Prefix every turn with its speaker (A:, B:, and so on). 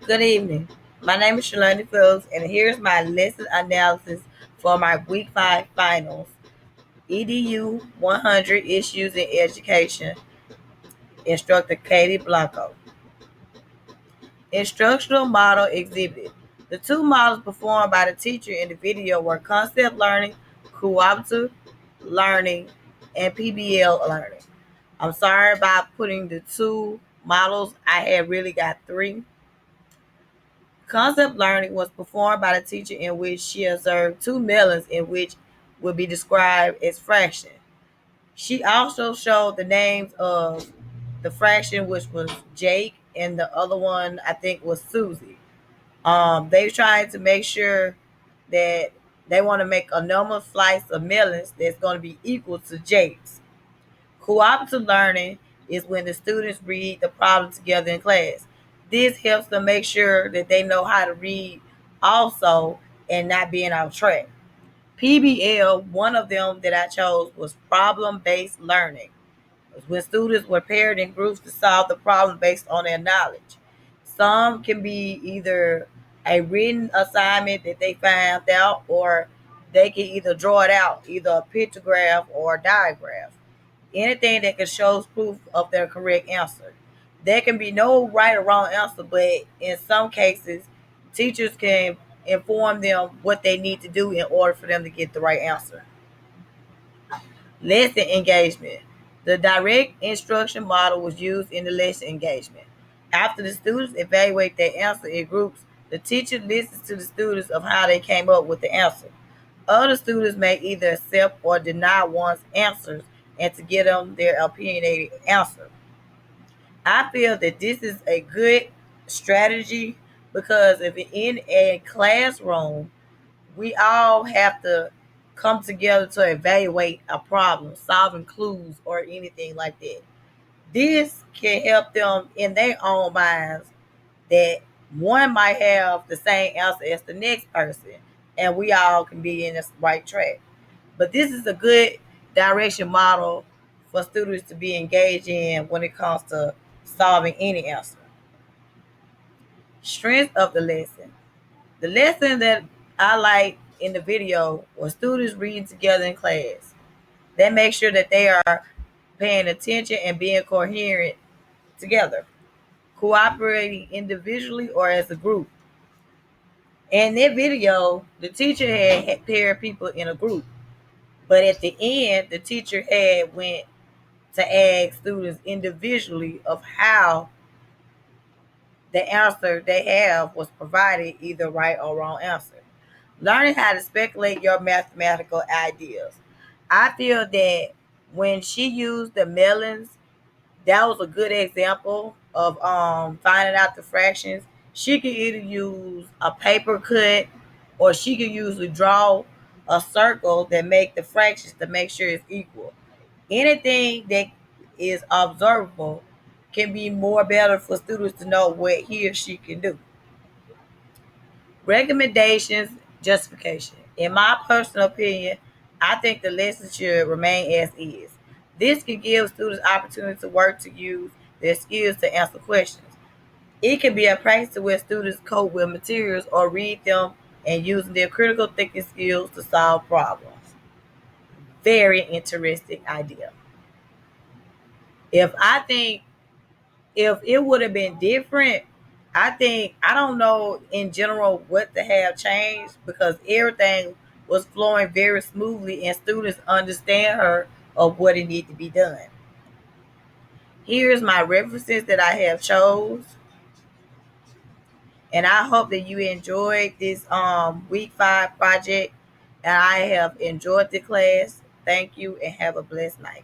A: Good evening. My name is Shalani Fields, and here's my lesson analysis for my Week 5 finals. EDU 100 Issues in Education, Instructor Katie Blanco. Instructional Model Exhibit. The two models performed by the teacher in the video were concept learning, cooperative learning, and PBL learning. I'm sorry about putting the two models. I had really got three. Concept learning was performed by the teacher in which she observed two melons in which would be described as fraction. She also showed the names of the fraction, which was Jake, and the other one I think was Susie. They tried to make sure that they want to make a number of slices of melons that's going to be equal to Jake's. Cooperative learning is when the students read the problem together in class. This helps them make sure that they know how to read also and not being off track. PBL, one of them that I chose was problem based learning. It was when students were paired in groups to solve the problem based on their knowledge. Some can be either a written assignment that they found out, or they can either draw it out, either a pictograph or a diagram. Anything that can show proof of their correct answer. There can be no right or wrong answer, but in some cases, teachers can inform them what they need to do in order for them to get the right answer. Lesson engagement. The direct instruction model was used in the lesson engagement. After the students evaluate their answer in groups, the teacher listens to the students of how they came up with the answer. Other students may either accept or deny one's answers and to give them their opinionated answer. I feel that this is a good strategy because if in a classroom, we all have to come together to evaluate a problem, solving clues or anything like that. This can help them in their own minds that one might have the same answer as the next person, and we all can be in the right track. But this is a good direction model for students to be engaged in when it comes to solving any answer. Strength of the lesson. The lesson that I like in the video was students reading together in class. That makes sure that they are paying attention and being coherent together, cooperating individually or as a group. In that video, the teacher had paired people in a group, but at the end, the teacher had went to ask students individually of how the answer they have was provided, either right or wrong answer. Learning how to speculate your mathematical ideas. I feel that when she used the melons, that was a good example of finding out the fractions. She could either use a paper cut or she could usually draw a circle that make the fractions to make sure it's equal. Anything that is observable can be more better for students to know what he or she can do. Recommendations, justification. In my personal opinion, I think the lesson should remain as is. This can give students opportunity to work to use their skills to answer questions. It can be a practice where students cope with materials or read them and using their critical thinking skills to solve problems. Very interesting idea. If I think if it would have been different, I don't know in general what to have changed because everything was flowing very smoothly and students understand her of what it need to be done. Here's my references that I have chose, and I hope that you enjoyed this week 5 project, and I have enjoyed the class. Thank you and have a blessed night.